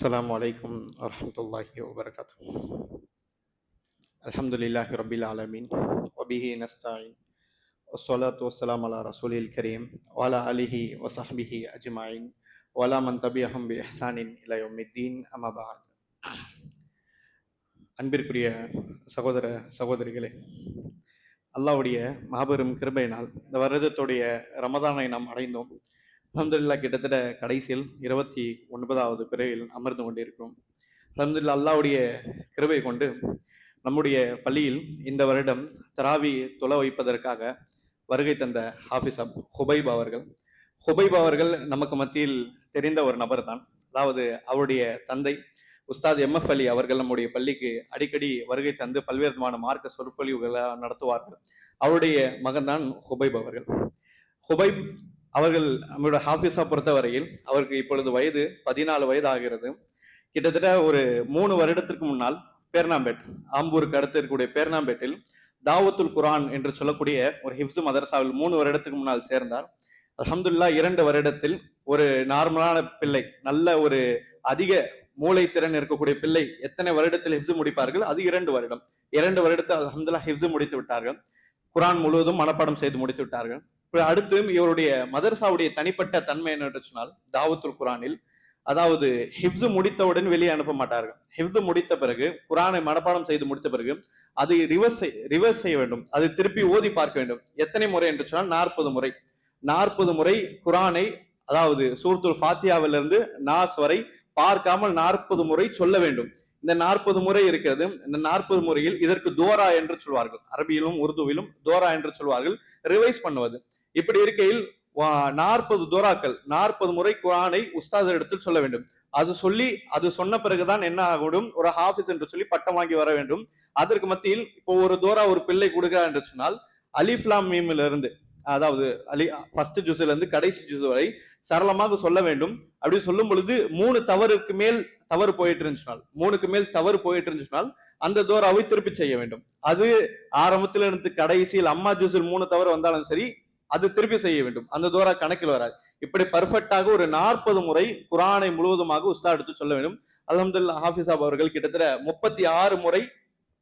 السلام عليكم ورحمة الله وبركاته. الحمد لله رب العالمين وبه نستعين والصلاة والسلام على رسول الكريم وعلى آله وصحبه أجمعين وعلى من تبعهم بإحسان إلى يوم الدين أما بعد. அன்பிற்குரிய சகோதர சகோதரிகளே, அல்லாஹ்வுடைய மாபெரும் கிருபையினால் இந்த வருடத்துடைய ரமதானை நாம் அடைந்தோம். அல்ஹம்துலில்லாஹ், கிட்டத்தட்ட கடைசியில் 29வது பிறையில் அமர்ந்து கொண்டிருக்கிறோம். அல்ஹம்துலில்லாஹ், அல்லாஹ்வுடைய கிருபை கொண்டு நம்முடைய பள்ளியில் இந்த வருடம் தராவி தொலை வைப்பதற்காக வருகை தந்த ஹாஃபிஸ் ஹுபைப் அவர்கள். ஹுபைப் அவர்கள் நமக்கு மத்தியில் தெரிந்த ஒரு நபர் தான். அதாவது அவருடைய தந்தை உஸ்தாத் எம்எஃப் அலி அவர்கள் நம்முடைய பள்ளிக்கு அடிக்கடி வருகை தந்து பல்வேறு விதமான மார்க்க சொற்பொழிவுகளை நடத்துவார்கள். அவருடைய மகன் தான் ஹுபைப் அவர்கள். ஹுபைப் அவர்கள் நம்மளோட ஹாஃபிஸா பொறுத்தவரையில் அவருக்கு இப்பொழுது வயது 14 வயது ஆகிறது. கிட்டத்தட்ட ஒரு 3 வருடத்திற்கு முன்னால் பேர்னாம்பேட், ஆம்பூருக்கு அடுத்து இருக்கக்கூடிய பேர்னாம்பேட்டில் தாவத்துல் குரான் என்று சொல்லக்கூடிய ஒரு ஹிப்ஸ் மதரசாவில் 3 வருடத்துக்கு முன்னால் சேர்ந்தார். அல்ஹம்துலில்லாஹ், 2 வருடத்தில் ஒரு நார்மலான பிள்ளை, நல்ல ஒரு அதிக மூளை திறன் இருக்கக்கூடிய பிள்ளை எத்தனை வருடத்தில் ஹிப்ஸ் முடிப்பார்கள்? அது 2 வருடம். 2 வருடத்தில் அல்ஹம்துலில்லாஹ் ஹிப்ஸ் முடித்து விட்டார்கள். குரான் முழுவதும் மனப்பாடம் செய்து முடித்து விட்டார்கள். அடுத்து இவருடைய மதரசாவுடைய தனிப்பட்ட தன்மை என்று சொன்னால், தாவத்துல் குரானில் அதாவது ஹிப்ஸ் முடித்தவுடன் வெளியே அனுப்ப மாட்டார்கள். ஹிப்ஸ் முடித்த பிறகு, குரானை மனப்பாடம் செய்து முடித்த பிறகு அதை ரிவர்ஸ் செய்ய வேண்டும். அதை திருப்பி ஓதி பார்க்க வேண்டும். எத்தனை முறை என்று சொன்னால் 40 முறை. 40 முறை குரானை, அதாவது சூரத்துல் ஃபாத்தியாவிலிருந்து நாஸ் வரை பார்க்காமல் 40 முறை சொல்ல வேண்டும். இந்த 40 முறை இருக்கிறது. இந்த 40 முறையில் இதற்கு தோரா என்று சொல்வார்கள். அரபியிலும் உருதுவிலும் தோரா என்று சொல்வார்கள். ரிவைஸ் பண்ணுவது. இப்படி இருக்கையில் 40 தோராக்கள், 40 முறை குரானை உஸ்தாதர் இடத்தில் சொல்ல வேண்டும். அது சொன்ன பிறகுதான் என்ன ஆகும்? ஒரு ஹாஃபிஸ் என்று சொல்லி பட்டம் வாங்கி வர வேண்டும். அதற்கு மத்தியில் இப்போ ஒரு தோரா ஒரு பிள்ளை கொடுக்கிறார் என்று சொன்னால், அலிஃப் லாம் மீம்ல இருந்து, அதாவது ஃபர்ஸ்ட் ஜுஸ்ல இருந்து கடைசி ஜுஸ் வரை சரளமாக சொல்ல வேண்டும். அப்படி சொல்லும் பொழுது 3 தவறுக்கு மேல் தவறு போயிட்டு இருந்துச்சுனால், 3க்கு மேல் தவறு போயிட்டு இருந்துச்சுனால் அந்த தோராவை திருப்பி செய்ய வேண்டும். அது ஆரம்பத்துல இருந்து கடைசியில் அம்மா ஜூஸில் 3 தவறு வந்தாலும் சரி, அது திருப்பி செய்ய வேண்டும். அந்த தோரா கணக்கில் வராது. இப்படி பர்ஃபெக்டாக ஒரு 40 முறை குரானை முழுவதுமாக உஸ்தாத் எடுத்து சொல்ல வேண்டும். அல்ஹம்துலில்லாஹ், ஹாஃபிஸ் அவர்கள் கிட்டத்தட்ட 36 முறை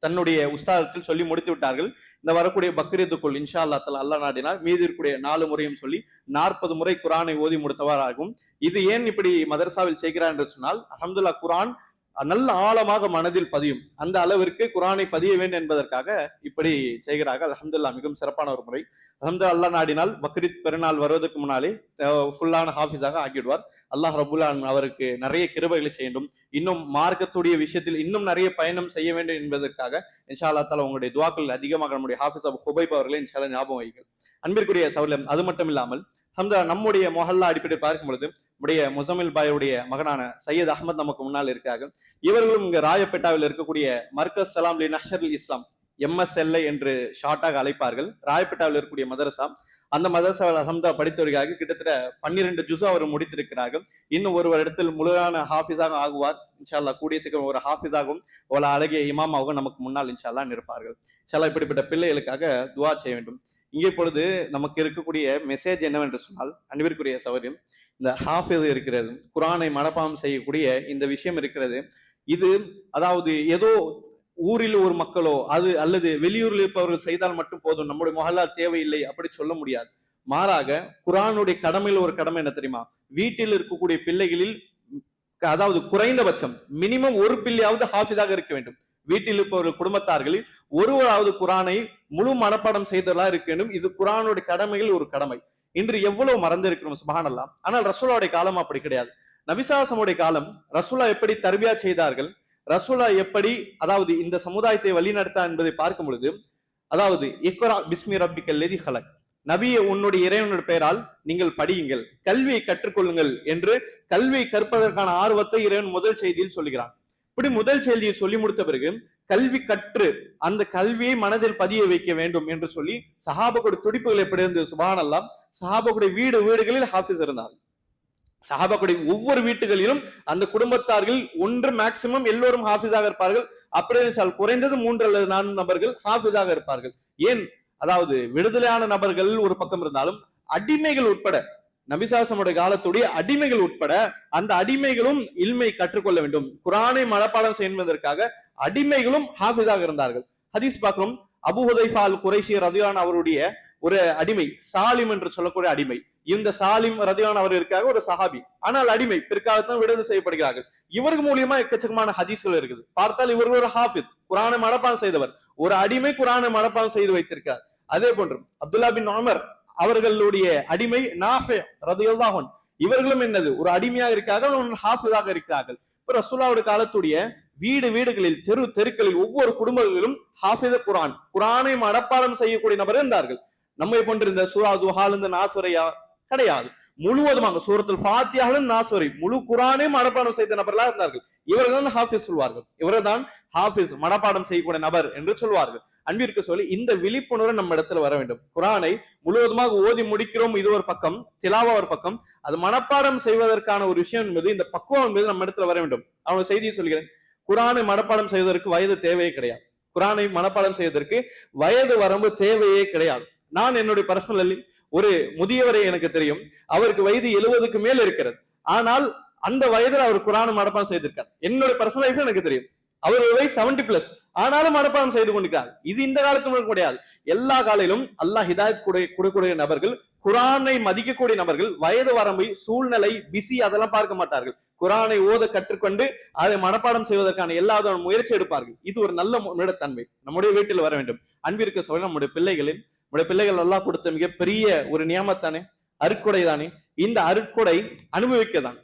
தன்னுடைய உஸ்தாதத்தில் சொல்லி முடித்து விட்டார்கள். இந்த வரக்கூடிய பக்ரீத்துக்குள் இன்ஷா அல்லாஹ் தஆலா அல்லாஹ் நாடினால் மீதி இருக்கக்கூடிய 4 முறையும் சொல்லி 40 முறை குரானை ஓதி முடித்தவராகும். இது ஏன் இப்படி மதரசாவில் செய்கிறார் என்று சொன்னால், அல்ஹம்துலில்லாஹ், குரான் நல்ல ஆழமாக மனதில் பதியும். அந்த அளவிற்கு குரானை பதிய வேண்டும் என்பதற்காக இப்படி செய்கிறார்கள். அல்ஹம்துலில்லாஹ், மிகவும் சிறப்பான ஒரு முறை. அல்ஹம்துலில்லாஹ், அல்லாஹ் நாடினால் பக்ரீத் பெருநாள் வருவதற்கு முன்னாலே ஃபுல்லான ஹாஃபிஸாக ஆக்கிடுவார். அல்லாஹ் ரப்புல் ஆலமீன் அவருக்கு நிறைய கிருபைகளை செய்யணும். இன்னும் மார்க்கத்துடைய விஷயத்தில் இன்னும் நிறைய பயணம் செய்ய வேண்டும் என்பதற்காக இன்ஷா அல்லாஹ் தஆலா உங்களுடைய துஆக்கள் அதிகமாக நம்முடைய ஹாஃபிஸ் ஹுபைப் அவர்களை இன்ஷா அல்லாஹ் ஞாபகம் வைங்கள். அன்பிற்குரிய சகோதரர்களே, அது மட்டும் இல்லாமல் நம்முடைய மொஹல்லா அடிப்படையில் பார்க்கும் பொழுது நம்முடைய முசமில் பாயுடைய மகனான சையத் அஹமத் நமக்கு முன்னால் இருக்கிறார்கள். இவர்களும் இங்க ராயப்பேட்டாவில் இருக்கக்கூடிய மர்கஸ் சலாம் லி நஹ்ஷருல் இஸ்லாம், MSLI என்று ஷார்ட்டாக அழைப்பார்கள், ராயப்பேட்டாவில் இருக்கக்கூடிய மதரசா. அந்த மதரசாவில் அல்ஹம்துலில்லாஹ் படித்து வருகிறார்கள். கிட்டத்தட்ட 12 ஜுஸ் அவர் முடித்திருக்கிறார்கள். இன்னும் ஒரு வருடத்தில் முழுமையான ஹாஃபிஸாக ஆகுவார். இன்ஷா அல்லாஹ் கூடிய சீக்கிரம் ஒரு ஹாஃபிஸாகவும் ஒரு அழகிய இமாமாகவும் நமக்கு முன்னால் இன்ஷா அல்லாஹ் நிற்பார்கள். இன்ஷா அல்லாஹ் இப்படிப்பட்ட பிள்ளைகளுக்காக துஆ செய்ய வேண்டும். இங்கே இப்பொழுது நமக்கு இருக்கக்கூடிய மெசேஜ் என்னவென்று சொன்னால், அன்பிற்குரிய சகோதரி, இந்த ஹாஃபிஸ் இருக்கிறது, குரானை மனப்பாடம் செய்யக்கூடிய இந்த விஷயம் இருக்கிறது. இது அதாவது ஏதோ ஊரில் ஒரு மக்களோ அது அல்லது வெளியூரில் இருப்பவர்கள் செய்தால் மட்டும் போதும், நம்முடைய மொஹல்லா தேவையில்லை அப்படி சொல்ல முடியாது. மாறாக குரானுடைய கடமையில் ஒரு கடமை என்ன தெரியுமா? வீட்டில் இருக்கக்கூடிய பிள்ளைகளில், அதாவது குறைந்தபட்சம் மினிமம் ஒரு பிள்ளையாவது ஹாஃபிஸாக இருக்க வேண்டும். வீட்டில் இருப்பவர்கள் குடும்பத்தார்களில் ஒருவராவது குரானை முழு மனப்பாடம் செய்தவர்களா இருக்க வேண்டும். இது குரானுடைய கடமையில் ஒரு கடமை. இன்று எவ்வளவு மறந்திருக்கிறோம், சுப்ஹானல்லாஹ். ஆனால் ரசூலுடைய காலம் அப்படி கிடையாது. நபிசாசமுடைய காலம் ரசூலா எப்படி தர்பியா செய்தார்கள், ரசூலா எப்படி அதாவது இந்த சமுதாயத்தை வழிநடத்தார் என்பதை பார்க்கும் பொழுது, அதாவது இக்ரா பிஸ்மி ரப்பிக்கல் லதி ஹலக், நபியை உன்னுடைய இறைவனுடைய பெயரால் நீங்கள் படியுங்கள், கல்வியை கற்றுக்கொள்ளுங்கள் என்று கல்வியை கற்பதற்கான ஆர்வத்தை இறைவன் முதல் செய்தியில் சொல்லுகிறான். இப்படி முதல் செய்தியை சொல்லி முடித்த பிறகு கல்வி கற்று அந்த கல்வியை மனதில் பதிய வைக்க வேண்டும் என்று சொல்லி சஹாபாவுடைய துடிப்புகள் எப்படி இருந்தது, சுப்ஹானல்லாஹ். சஹாபாவுடைய வீடுகளில் ஹாஃபிஸ் இருந்தார். சஹாபாவுடைய ஒவ்வொரு வீட்டுகளிலும் அந்த குடும்பத்தார்கள் ஒன்று மேக்சிமம் எல்லோரும் ஹாஃபிஸாக இருப்பார்கள். அப்படி குறைந்தது 3 அல்லது 4 நபர்கள் ஹாஃபிஸாக இருப்பார்கள். ஏன், அதாவது விடுதலையான நபர்கள் ஒரு பக்கம் இருந்தாலும் அடிமைகள் உட்பட நபிசாசமுடைய காலத்துடைய அடிமைகள் உட்பட அந்த அடிமைகளும் இல்மை கற்றுக்கொள்ள வேண்டும். குரானை மனப்பாடம் செய்வதற்காக அடிமைகளும் ஹாஃபிஸாக இருந்தார்கள். ஹதீஸ் பார்க்கிறோம், அபூ ஹுதைஃபா அல் குரைஷி ரலியல்லாஹு அவருடைய ஒரு அடிமை, சாலிம் என்று சொல்லக்கூடிய அடிமை. இந்த சாலிம் ரலியல்லாஹு அவர் இருக்காங்க, ஒரு சஹாபி, ஆனால் அடிமை, பிற்காலத்தில் விடுதலை செய்யப்படுகிறார்கள். இவருக்கு மூலியமா எக்கச்சக்கமான ஹதீஸ்கள் இருக்குது. பார்த்தால் இவர்கள் ஒரு ஹாஃபிஸ், குரானை மனப்பாடம் செய்தவர். ஒரு அடிமை குரானை மனப்பாடம் செய்து வைத்திருக்கார். அதே போன்று அப்துல்லா பின் உமர் அவர்களுடைய அடிமை நாஃபி ரலியல்லாஹு அன்ஹு, இவர்களும் என்னது ஒரு அடிமையாக இருக்கார்கள், ஹாஃபிஸாக இருக்கிறார்கள். இப்ப ரசூலுல்லாஹ்வுடைய காலத்துடைய வீடுகளில், தெருக்களில், ஒவ்வொரு குடும்பங்களிலும் ஹாஃபிஸ் குரான், குரானை மனப்பாடம் செய்யக்கூடிய நபர் இருந்தார்கள். நம்மை போன்றிருந்த சூரா துஹால் இந்த நாசுரையா கிடையாது, முழுவதுமாக சூரத்துல் ஃபாத்திஹாவிலும் நாசுரை முழு குரானை மனப்பாடம் செய்த நபர்களாக இருந்தார்கள். இவர்கள் தான் ஹாஃபிஸ் சொல்வார்கள். இவர்கள் தான் ஹாஃபிஸ், மனப்பாடம் செய்யக்கூடிய நபர் என்று சொல்வார்கள். அன்பிற்கு சொல்லி இந்த விழிப்புணர்வு நம்ம இடத்துல வர வேண்டும். குரானை முழுவதுமாக ஓதி முடிக்கிறோம், இது ஒரு பக்கம், திலாவா ஒரு பக்கம். அது மனப்பாடம் செய்வதற்கான ஒரு விஷயம் என்பது, இந்த பக்குவம் என்பது நம்ம இடத்துல வர வேண்டும். அவங்க செய்தியை சொல்கிறேன், குரானை மனப்பாடம் செய்வதற்கு வயது தேவையே கிடையாது. குரானை மனப்பாடம் செய்வதற்கு வயது வரம்பு தேவையே கிடையாது. நான் என்னுடைய பர்சனலி ஒரு முதியவரை எனக்கு தெரியும், அவருக்கு வயது 70க்கு மேல் இருக்கிறது. ஆனால் அந்த வயதில் அவர் குரானை மனப்பாடம் செய்திருக்கார். என்னுடைய பர்சனல் லைஃப் எனக்கு தெரியும், அவர் வயது 70+, ஆனாலும் மனப்பாடம் செய்து கொண்டிருக்கிறார். இது இந்த காலத்துக்கு கிடையாது, எல்லா காலையிலும் அல்லாஹ் ஹிதாயத் கொடுக்கக்கூடிய நபர்கள், குரானை மதிக்கக்கூடிய நபர்கள், வயது வரம்பை, சூழ்நிலை, பிஸி அதெல்லாம் பார்க்க மாட்டார்கள். குரானை ஓத கற்றுக்கொண்டு அதை மனப்பாடம் செய்வதற்கான எல்லா முயற்சி எடுப்பார்கள். இது ஒரு நல்ல தன்மை நம்முடைய வீட்டில் வர வேண்டும். அன்பிற்கு சொல்ல, நம்முடைய பிள்ளைகள் அல்லாஹ் கொடுத்த மிகப்பெரிய ஒரு நியமத்தானே, அருட்கொடை தானே. இந்த அருட்கொடை அனுபவிக்கதான்.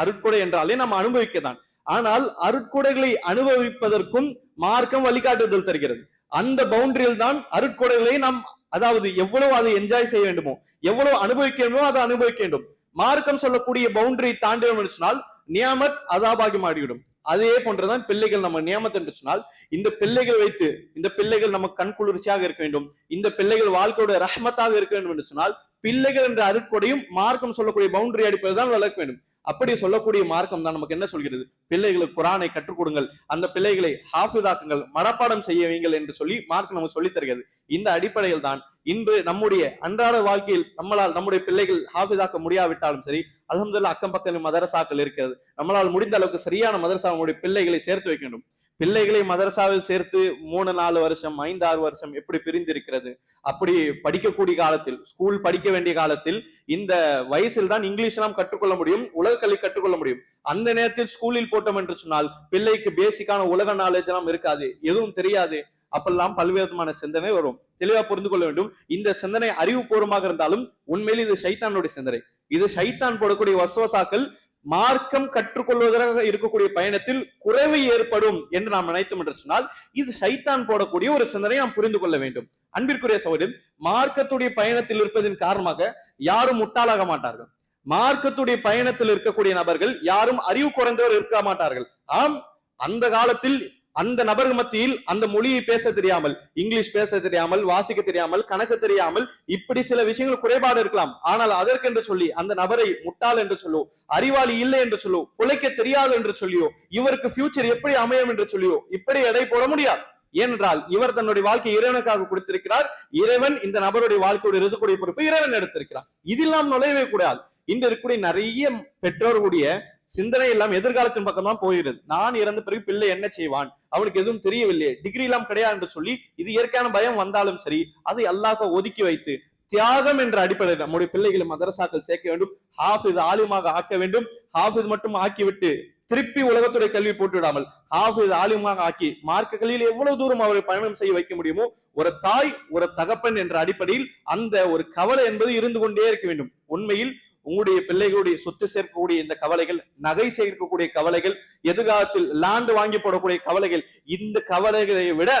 அருட்கொடை என்றாலே நம்ம அனுபவிக்கதான். ஆனால் அருட்கொடைகளை அனுபவிப்பதற்கும் மார்க்கம் வழிகாட்டுதல் தருகிறது. அந்த பவுண்டரியில் தான் அருட்கொடைகளை நாம், அதாவது எவ்வளவு அதை என்ஜாய் செய்ய வேண்டுமோ, எவ்வளவு அனுபவிக்க வேண்டுமோ அதை அனுபவிக்க வேண்டும். மார்க்கம் சொல்லக்கூடிய பவுண்டரி தாண்டினோம் என்று சொன்னால் நியாமத் அதாபாகி மாறிவிடும். அதே போன்றுதான் பிள்ளைகள் நம்ம நியமத் என்று சொன்னால், இந்த பிள்ளைகள் வைத்து, இந்த பிள்ளைகள் நமக்கு கண் குளிர்ச்சியாக இருக்க வேண்டும், இந்த பிள்ளைகள் வாழ்க்கையோட ரஹ்மத்தாக இருக்க வேண்டும் என்று சொன்னால், பிள்ளைகள் என்ற அருட்கொடையும் மார்க்கம் சொல்லக்கூடிய பவுண்டரி அடிப்பதில் தான் வளர்க்க வேண்டும். அப்படி சொல்லக்கூடிய மார்க்கம் தான் நமக்கு என்ன சொல்கிறது, பிள்ளைகளுக்கு குரானை கற்றுக் கொடுங்கள், அந்த பிள்ளைகளை ஹாஃபிதாக்குங்கள், மனப்பாடம் செய்ய வைங்கள் என்று சொல்லி மார்க்கம் நமக்கு சொல்லித் தருகிறது. இந்த அடிப்படையில் தான் இன்று நம்முடைய அன்றாட வாழ்க்கையில் நம்மளால் நம்முடைய பிள்ளைகள் ஹாஃபிதாக்க முடியாவிட்டாலும் சரி, அல்ஹம்துலில்லாஹ் அக்கம் பக்கம் மதரசாக்கள் இருக்கிறது, நம்மளால் முடிந்த அளவுக்கு சரியான மதரசா நம்முடைய பிள்ளைகளை சேர்த்து வைக்க வேண்டும். பிள்ளைகளை மதரசாவில் சேர்த்து 3-4 வருஷம் 5-6 வருஷம் எப்படி பிரிந்திருக்கிறது. அப்படி படிக்கக்கூடிய காலத்தில், ஸ்கூல் படிக்க வேண்டிய காலத்தில், இந்த வயசில் தான் இங்கிலீஷ் எல்லாம் கற்றுக்கொள்ள முடியும், உலக கல்வி கற்றுக்கொள்ள முடியும். அந்த நேரத்தில் ஸ்கூலில் போட்டோம் என்று சொன்னால் பிள்ளைக்கு பேசிக்கான உலக நாலேஜ் எல்லாம் இருக்காது, எதுவும் தெரியாது. அப்பெல்லாம் பல்வேறுமான சிந்தனை வரும். தெளிவா புரிந்து கொள்ள வேண்டும். இந்த சிந்தனை அறிவுபூர்வமாக இருந்தாலும் உண்மையில் இது ஷைத்தானுடைய சிந்தனை. இது ஷைத்தான் போடக்கூடிய வஸ்வசாக்கள். மார்க்கம் கற்றுக்கொள்வதற்காக இருக்கக்கூடிய பயணத்தில் குறைவு ஏற்படும் என்று நாம் நினைத்தோம் என்று சொன்னால், இது ஷைத்தான் போடக்கூடிய ஒரு சிந்தனை நாம் புரிந்து கொள்ள வேண்டும். அன்பிற்குரிய சகோதரன், மார்க்கத்துடைய பயணத்தில் இருப்பதன் காரணமாக யாரும் முட்டாளாக மாட்டார்கள். மார்க்கத்துடைய பயணத்தில் இருக்கக்கூடிய நபர்கள் யாரும் அறிவு குறைந்தவர் இருக்க மாட்டார்கள். ஆம், அந்த காலத்தில் அந்த நபர்கள் மத்தியில் அந்த மொழியை பேச தெரியாமல், இங்கிலீஷ் பேச தெரியாமல், வாசிக்க தெரியாமல், கணக்கு தெரியாமல், இப்படி சில விஷயங்கள் குறைபாடு இருக்கலாம். ஆனால் அதற்கென்று சொல்லி அந்த நபரை முட்டாள் என்று சொல்லோ, அறிவாளி இல்லை என்று சொல்லோ, பிழைக்க தெரியாது என்று சொல்லியோ, இவருக்கு ஃபியூச்சர் எப்படி அமையும் என்று சொல்லியோ இப்படி எடை போட முடியாது. ஏனென்றால் இவர் தன்னுடைய வாழ்க்கை இறைவனுக்காக கொடுத்திருக்கிறார். இறைவன் இந்த நபருடைய வாழ்க்கையுடைய ரிசுக்குடைய பொறுப்பு இறைவன் எடுத்திருக்கிறார். இதில் நாம் நுழையவே கூடாது. இன்று இருக்கக்கூடிய நிறைய பெற்றோர்களுடைய சிந்தனை எல்லாம் எதிர்காலத்தின் பக்கம் தான் போகிறது. நான் இறந்த பிறகு பிள்ளை என்ன செய்வான், அவனுக்கு எதுவும் தெரியவில்லை, டிகிரி எல்லாம் கிடையாது என்று சொல்லி, இது இயற்கையான பயம் வந்தாலும் சரி, அதை அல்லாஹ் ஒதுக்கி வைத்து தியாகம் என்ற அடிப்படையில் நம்முடைய பிள்ளைகளை மதரசாக்கள் சேர்க்க வேண்டும். ஹாஃபிஸ் ஆலிமாக ஆக்க வேண்டும். ஹாஃபிஸ் மட்டும் ஆக்கிவிட்டு திருப்பி உலகத்துடைய கல்வி போட்டு விடாமல் ஹாஃபிஸ் ஆலிமாக ஆக்கி மார்க்கங்களில் எவ்வளவு தூரம் அவரை பயணம் செய்ய வைக்க முடியுமோ, ஒரு தாய் ஒரு தகப்பன் என்ற அடிப்படையில் அந்த ஒரு கவலை என்பது இருந்து கொண்டே இருக்க வேண்டும். உண்மையில் உங்களுடைய பிள்ளைகளுடைய சொத்து சேர்க்கக்கூடிய இந்த கவலைகள், நகை சேர்க்கக்கூடிய கவலைகள், எதிர்காலத்தில் லேண்ட் வாங்கி போடக்கூடிய கவலைகள், இந்த கவலைகளை விட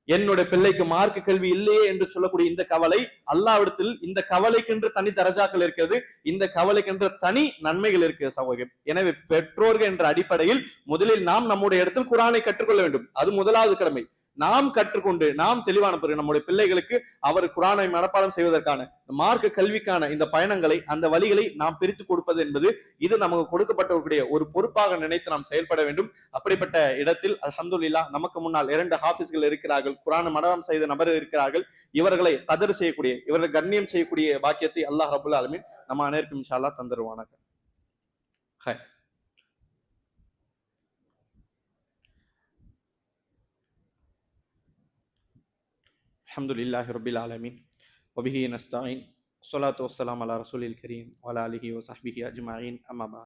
என்னுடைய பிள்ளைக்கு மார்க்க கல்வி இல்லையே என்று சொல்லக்கூடிய இந்த கவலை, அல்லாஹ்விடத்தில் இந்த கவலைக்கென்று தனி தரஜாக்கள் இருக்கிறது, இந்த கவலைக்கென்று தனி நன்மைகள் இருக்கிறது சகோதரர். எனவே பெற்றோர்கள் என்ற அடிப்படையில் முதலில் நாம் நம்முடைய இடத்தில் குரானை கற்றுக்கொள்ள வேண்டும். அது முதலாவது கடமை. நாம் கற்றுக்கொண்டு நாம் தெளிவான பிறகு நம்முடைய பிள்ளைகளுக்கு அவர் குரானை மனப்பாடம் செய்வதற்கான மார்க்க கல்விக்கான இந்த பயணங்களை, அந்த வழிகளை நாம் பிரித்து கொடுப்பது என்பது இது நமக்கு கொடுக்கப்பட்டவர்களுடைய ஒரு பொறுப்பாக நினைத்து நாம் செயல்பட வேண்டும். அப்படிப்பட்ட இடத்தில் அல்ஹம்துலில்லாஹ் நமக்கு முன்னால் 2 ஹாஃபிஸ்கள் இருக்கிறார்கள், குரானை மனப்பாடம் செய்த நபர் இருக்கிறார்கள். இவர்களை கதர் செய்யக்கூடிய, இவர்கள் கண்ணியம் செய்யக்கூடிய பாக்கியத்தை அல்லாஹ் ரப்புல் ஆலமீன் நம்ம அனைவருக்கும் இன்ஷா அல்லாஹ் தந்துருவானாக. ஹை. அல்ஹம்துலில்லாஹி ரப்பில் ஆலமீன் வபிஹி நஸ்தாயின் ஸலாத்து வஸ்ஸலாம் அலா ரசூலில் கரீம் வஅலா ஆலிஹி வஸஹ்பிஹி அஜ்மஈன் அம்மா பஅத்.